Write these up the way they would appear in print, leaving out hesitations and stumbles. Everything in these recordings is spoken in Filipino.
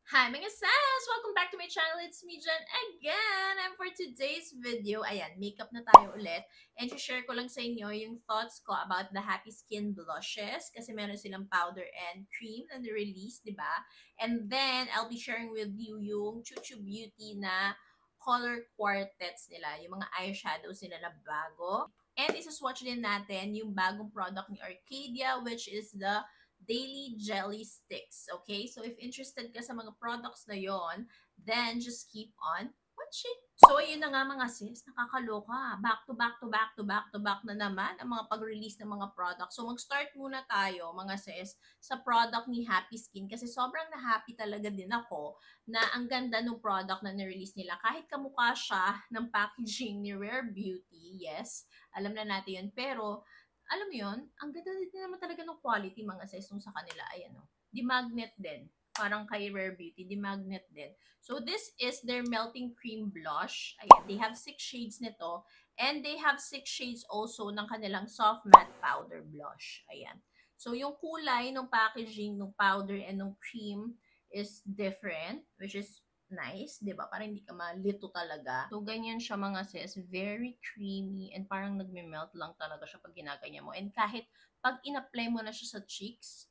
Hi mga sis! Welcome back to my channel. It's me, Jen, again. And for today's video, ayan, makeup na tayo ulit. And share ko lang sa inyo yung thoughts ko about the Happy Skin blushes. Kasi meron silang powder and cream na release, di ba? And then, I'll be sharing with you yung Chuchu Beauty na color quartets nila. Yung mga eyeshadows nila na bago. And isa-swatch din natin yung bagong product ni Arcadia, which is the Daily Jelly Sticks. Okay? So, if interested ka sa mga products na yon, then just keep on watching. So, ayun na nga mga sis, nakakaloka. Back to back to back to back to back na naman ang mga pag-release ng mga products. So, mag-start muna tayo mga sis sa product ni Happy Skin kasi sobrang na-happy talaga din ako na ang ganda ng product na ni-release nila. Kahit kamukha siya ng packaging ni Rare Beauty, yes, alam na natin yun. Pero, alam mo yun, ang ganda din naman talaga ng quality mga sis nung sa kanila. Ayan o. Di magnet din. Parang kay Rare Beauty, di magnet din. So, this is their melting cream blush. Ayan, they have 6 shades nito. And they have 6 shades also ng kanilang soft matte powder blush. Ayan. So, yung kulay ng packaging, ng powder and ng cream is different, which is nice, 'di ba? Para hindi ka malito talaga. So ganyan siya mga sis, very creamy and parang nagme-melt lang talaga siya pag ginaganyan mo. And kahit pag in-apply mo na siya sa cheeks,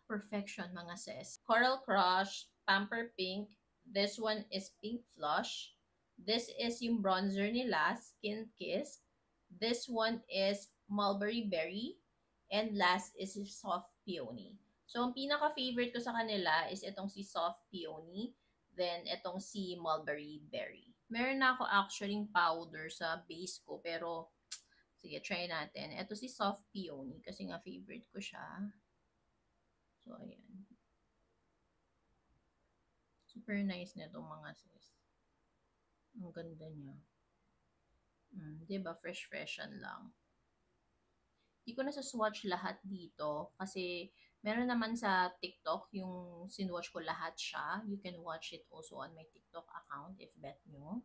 perfection mga sis. Coral Crush, Pamper Pink, this one is Pink Flush. This is yung bronzer nila, Skin Kiss. This one is Mulberry Berry. And last is Soft Peony. So, ang pinaka-favorite ko sa kanila is itong si Soft Peony. Then, itong si Mulberry Berry. Meron na ako actually powder sa base ko. Pero, sige, try natin. Ito si Soft Peony kasi nga favorite ko siya. So, ayan. Super nice nito mga sis. Ang ganda niya. Diba? Fresh-freshan lang. Di ko na sa-swatch lahat dito kasi meron naman sa TikTok yung sinwatch ko lahat siya. You can watch it also on my TikTok account if bet nyo.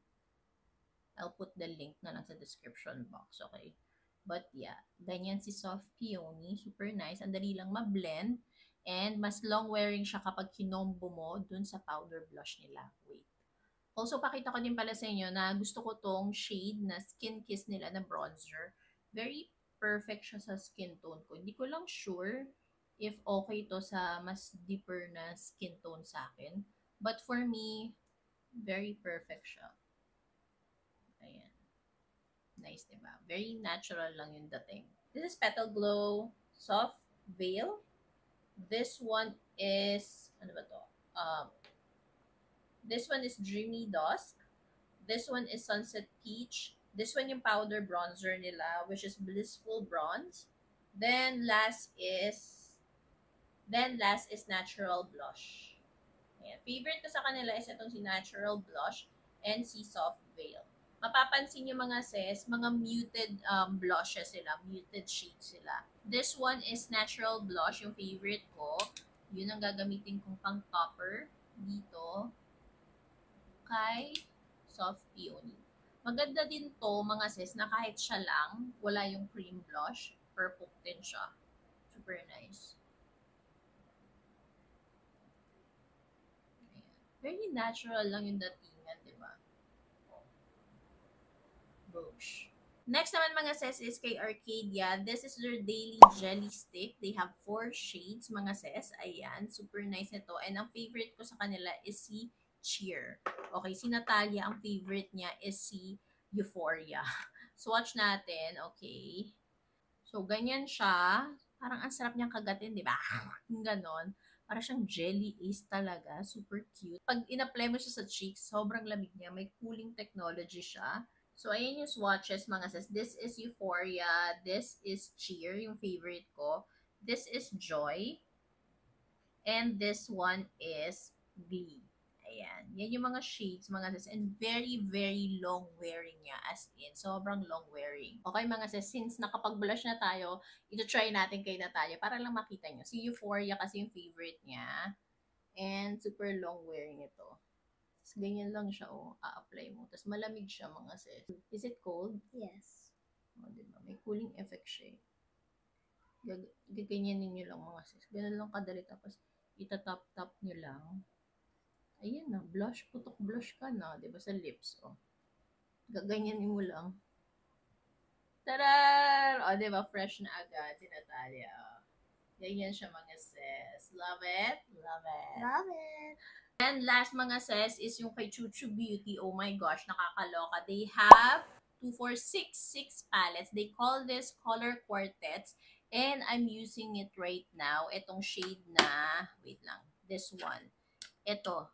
I'll put the link na lang sa description box, okay? But yeah, ganyan si Soft Peony. Super nice. Ang dali lang ma-blend. And mas long wearing siya kapag kinombo mo dun sa powder blush nila. Wait. Also, pakita ko din pala sa inyo na gusto ko tong shade na Skin Kiss nila na bronzer. Very perfect siya sa skin tone ko. Hindi ko lang sure if okay to sa mas deeper na skin tone sa akin. But for me, very perfect siya. Ayan. Nice, diba? Very natural lang yung dating. This is Petal Glow Soft Veil. This one is, ano ba to? This one is Dreamy Dusk. This one is Sunset Peach. This one yung powder bronzer nila, which is Blissful Bronze. Then last is Natural Blush. Ayan. Favorite ko sa kanila is itong si Natural Blush and si Soft Veil. Mapapansin nyo mga sis, mga muted blushes sila, muted shades sila. This one is Natural Blush, yung favorite ko. Yun ang gagamitin kong pang topper dito kay Soft Peony. Maganda din to mga sis na kahit siya lang, wala yung cream blush, perfect din siya. Super nice. Ayan. Very natural lang yung datingan, di ba? Rouge. Next naman mga sis is kay Arcadia. This is their Daily Jelly Stick. They have 4 shades mga sis. Ayan, super nice nito. And ang favorite ko sa kanila is si Cheer. Okay, si Natalia, ang favorite niya is si Euphoria. Swatch natin, okay. So, ganyan siya. Parang ang sarap niyang kagatin, di ba? Ganon. Para siyang jelly ace talaga. Super cute. Pag in-apply mo siya sa cheeks, sobrang lamig niya. May cooling technology siya. So, ayan yung swatches mga sis. This is Euphoria. This is Cheer, yung favorite ko. This is Joy. And this one is Glee. Ayan. Yan yung mga shades, mga sis. And very, very long wearing niya. As in, sobrang long wearing. Okay, mga sis, since nakapag-blush na tayo, ito try natin kay Natalia para lang makita nyo. Si Euphoria kasi yung favorite niya. And super long wearing ito. Tapos ganyan lang siya, oh. A-apply mo. Tapos malamig siya, mga sis. Is it cold? Yes. O, diba? May cooling effect siya, eh. Gaganyanin nyo lang, mga sis. Ganun lang kadali. Tapos, itatap-tap nyo lang. Ayan na, blush, putok blush ka na, di ba, sa lips, oh. Gaganyanin mo lang. Taran! O, di ba, fresh na agad si Natalia. Ganyan siya mga sis. Love it? Love it. Love it. And last mga sis is yung kay Chuchu Beauty. Oh my gosh, nakakaloka. They have 2, 4, 6 palettes. They call this color quartets. And I'm using it right now. Itong shade na, wait lang, this one. Ito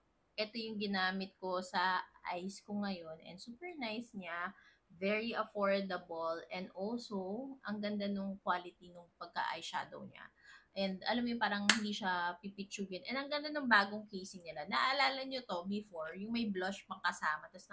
yung ginamit ko sa eyes ko ngayon. And super nice niya. Very affordable. And also, ang ganda nung quality nung pagka-eyeshadow niya. And alam mo yung parang hindi siya pipitsugin. And ang ganda ng bagong casing nila. Naalala nyo to before, yung may blush pang kasama. Tapos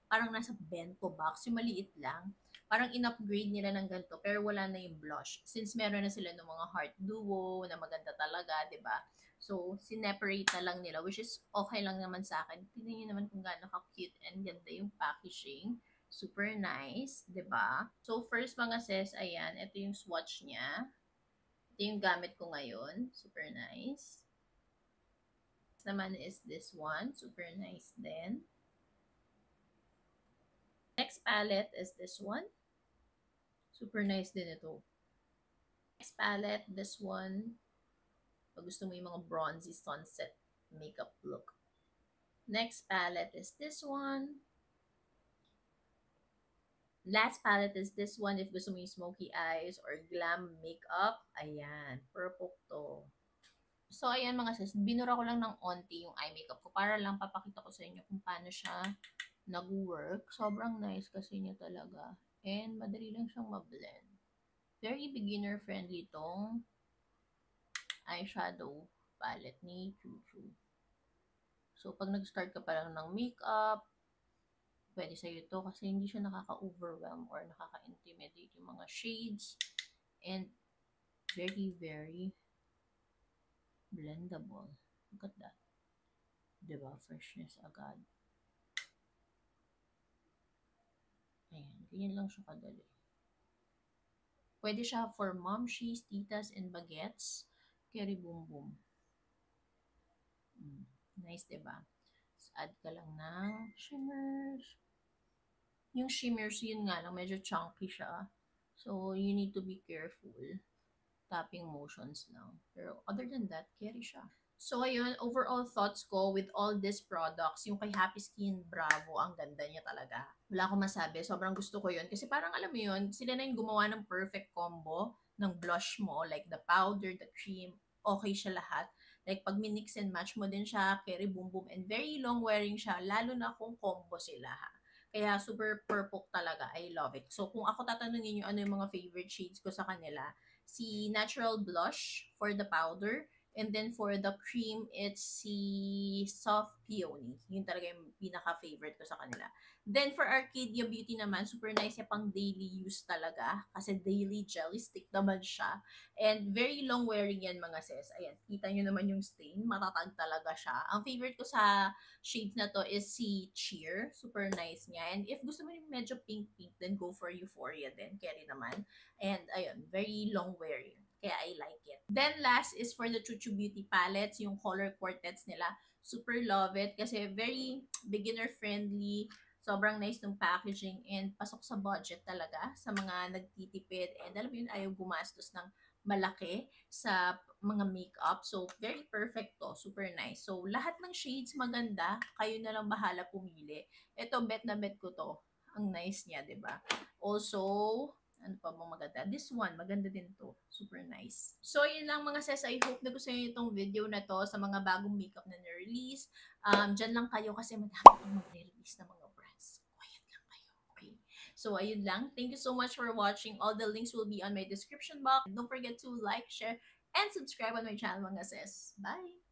parang nasa bento box. Yung maliit lang. Parang in-upgrade nila ng ganito. Pero wala na yung blush. Since meron na sila ng mga heart duo na maganda talaga, ba diba? So, sineparate na lang nila. Which is okay lang naman sa akin. Tingnan nyo naman kung gaano ka-cute and ganda yung packaging. Super nice, 'di ba? So first mga sis, ayan, ito yung swatch niya. Ito yung gamit ko ngayon. Super nice. Next naman is this one. Super nice din. Next palette is this one. Super nice din ito. Next palette, this one. Pag gusto mo yung mga bronzy sunset makeup look. Next palette is this one. Last palette is this one if gusto mo yung smoky eyes or glam makeup. Ayan, perfect to. So, ayan mga sis, binura ko lang ng onti yung eye makeup ko para lang papakita ko sa inyo kung paano siya nag-work. Sobrang nice kasi niya talaga. And madali lang siyang ma-blend. Very beginner-friendly tong eyeshadow palette ni Chuchu. So, pag nag-start ka pa lang ng makeup, pwede sa'yo ito kasi hindi siya nakaka-overwhelm or nakaka-intimidate yung mga shades. And very, very blendable. Look at that. Diba? Freshness agad. Ayan. Ganyan lang siya kadali. Pwede siya for momshies, titas, and baguettes. Keri boom boom. Nice, diba? So, add ka lang ng shimmers. Yung shimmers, yun nga lang, medyo chunky siya. So, you need to be careful. Tapping motions lang. Pero other than that, carry siya. So, ayun, overall thoughts ko with all these products, yung kay Happy Skin, bravo, ang ganda niya talaga. Wala akong masabi, sobrang gusto ko yun. Kasi parang alam mo yun, sila na yung gumawa ng perfect combo ng blush mo, like the powder, the cream, okay siya lahat. Like, pag minix and match mo din siya, carry boom boom, and very long wearing siya, lalo na kung combo sila ha. Kaya super purple talaga. I love it. So, kung ako tatanungin nyo ano yung mga favorite shades ko sa kanila, si Natural Blush for the powder, and then for the cream, it's si Soft Peony. Yun talaga yung pinaka-favorite ko sa kanila. Then for Arcadia Beauty naman, super nice niya pang daily use talaga. Kasi daily jelly stick naman siya. And very long wearing yan mga sis. Ayan, kita nyo naman yung stain. Matatag talaga siya. Ang favorite ko sa shades na to is si Cheer. Super nice niya. And if gusto mo yung medyo pink-pink, then go for Euphoria din. Carry naman. And ayun, very long wearing. Kaya I like it. Then last is for the Chuchu Beauty palettes, yung color quartets nila. Super love it kasi very beginner friendly. Sobrang nice ng packaging and pasok sa budget talaga sa mga nagtitipid. And alam mo yun, ayaw gumastos ng malaki sa mga makeup. So, very perfect to. Super nice. So, lahat ng shades maganda. Kayo na lang bahala pumili. Ito, bet na bet ko to. Ang nice niya, 'di ba? Also, ano pa bang maganda? This one, maganda din to. Super nice. So, yun lang mga sis. I hope na gusto nyo itong video na to sa mga bagong makeup na na-release. Diyan lang kayo kasi madami pang mag-release na mga brands. Quiet lang kayo, okay? So, ayun lang. Thank you so much for watching. All the links will be on my description box. Don't forget to like, share, and subscribe on my channel mga sis. Bye!